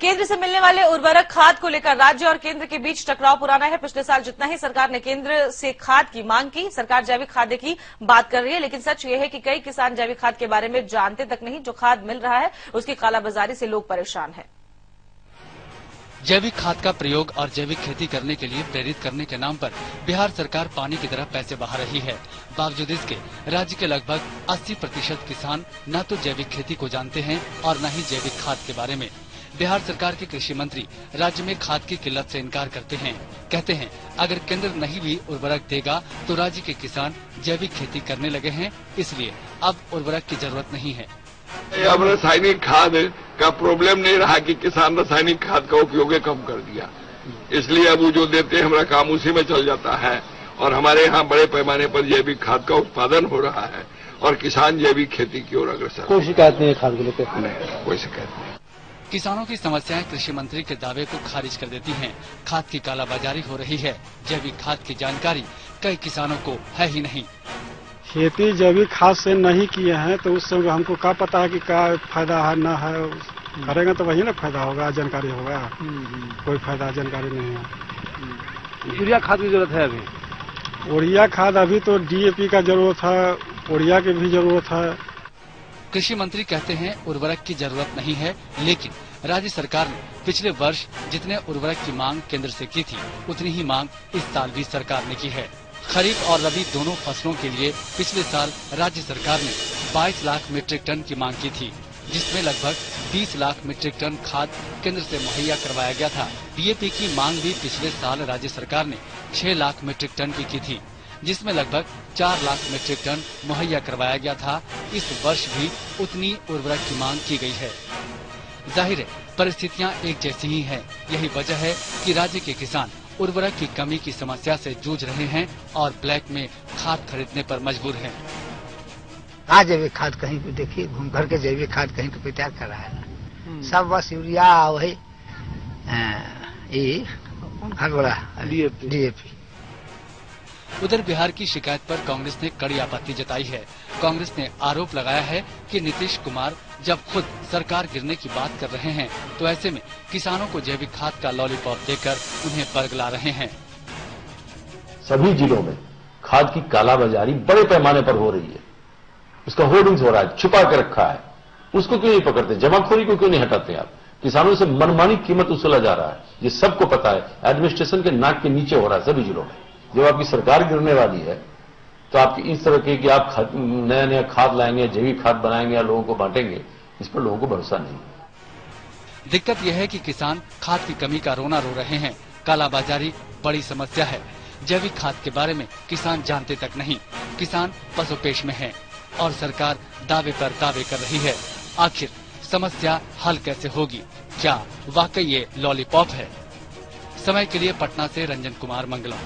केंद्र से मिलने वाले उर्वरक खाद को लेकर राज्य और केंद्र के बीच टकराव पुराना है। पिछले साल जितना ही सरकार ने केंद्र से खाद की मांग की, सरकार जैविक खाद की बात कर रही है, लेकिन सच ये है कि कई किसान जैविक खाद के बारे में जानते तक नहीं। जो खाद मिल रहा है उसकी कालाबाजारी से लोग परेशान हैं। जैविक खाद का प्रयोग और जैविक खेती करने के लिए प्रेरित करने के नाम पर बिहार सरकार पानी की तरह पैसे बहा रही है। बावजूद इसके राज्य के लगभग 80% किसान न तो जैविक खेती को जानते हैं और न ही जैविक खाद के बारे में। बिहार सरकार के कृषि मंत्री राज्य में खाद की किल्लत से इनकार करते हैं। कहते हैं अगर केंद्र नहीं भी उर्वरक देगा तो राज्य के किसान जैविक खेती करने लगे हैं, इसलिए अब उर्वरक की जरूरत नहीं है। अब रासायनिक खाद का प्रॉब्लम नहीं रहा कि किसान रासायनिक खाद का उपयोग कम कर दिया, इसलिए अब वो जो देते हैं हमारा काम उसी में चल जाता है और हमारे यहाँ बड़े पैमाने पर जैविक खाद का उत्पादन हो रहा है और किसान जैविक खेती की ओर अग्रसर। कोई शिकायत नहीं है खाद को लेकर? कोई शिकायत नहीं। किसानों की समस्याएं कृषि मंत्री के दावे को खारिज कर देती हैं। खाद की कालाबाजारी हो रही है। जैविक खाद की जानकारी कई किसानों को है ही नहीं। खेती जैविक खाद से नहीं किए हैं तो उससे हमको क्या पता है कि क्या फायदा है न है। करेंगे तो वही ना फायदा होगा, जानकारी होगा। कोई फायदा जानकारी नहीं है। यूरिया खाद की जरूरत है अभी? यूरिया खाद अभी तो DAP का जरूरत है, यूरिया की भी जरूरत है। कृषि मंत्री कहते हैं उर्वरक की जरूरत नहीं है, लेकिन राज्य सरकार ने पिछले वर्ष जितने उर्वरक की मांग केंद्र से की थी उतनी ही मांग इस साल भी सरकार ने की है। खरीफ और रबी दोनों फसलों के लिए पिछले साल राज्य सरकार ने 22 लाख मीट्रिक टन की मांग की थी, जिसमें लगभग 20 लाख मीट्रिक टन खाद केंद्र से मुहैया करवाया गया था। DAP की मांग भी पिछले साल राज्य सरकार ने 6 लाख मीट्रिक टन की थी, जिसमें लगभग 4 लाख मीट्रिक टन मुहैया करवाया गया था। इस वर्ष भी उतनी उर्वरक की मांग की गई है। जाहिर है परिस्थितियां एक जैसी ही हैं। यही वजह है कि राज्य के किसान उर्वरक की कमी की समस्या से जूझ रहे हैं और ब्लैक में खाद खरीदने पर मजबूर हैं। आज जैविक खाद कहीं पे देखिए, घूम भर के जैविक खाद कहीं पे तैयार कर रहा है। सब बस यूरिया वही DAP। उधर बिहार की शिकायत पर कांग्रेस ने कड़ी आपत्ति जताई है। कांग्रेस ने आरोप लगाया है कि नीतीश कुमार जब खुद सरकार गिरने की बात कर रहे हैं तो ऐसे में किसानों को जैविक खाद का लॉलीपॉप देकर उन्हें बरगला रहे हैं। सभी जिलों में खाद की कालाबाजारी बड़े पैमाने पर हो रही है। उसका होर्डिंग्स हो रहा है, छुपा के रखा है। उसको क्यों नहीं पकड़ते? जमाखोरी को क्यों नहीं हटाते आप? किसानों से मनमानी कीमत वसूला जा रहा है, ये सबको पता है। एडमिनिस्ट्रेशन के नाक के नीचे हो रहा है सभी जिलों में। जब आपकी सरकार गिरने वाली है तो आपकी इस तरह के कि आप नया नया खाद लाएंगे, जैविक खाद बनाएंगे या लोगों को बांटेंगे, इस पर लोगों को भरोसा नहीं। दिक्कत यह है कि किसान खाद की कमी का रोना रो रहे हैं। कालाबाजारी बड़ी समस्या है। जैविक खाद के बारे में किसान जानते तक नहीं। किसान पसोपेश में है और सरकार दावे पर दावे कर रही है। आखिर समस्या हल कैसे होगी? क्या वाकई ये लॉलीपॉप है? समय के लिए पटना से रंजन कुमार मंगलम।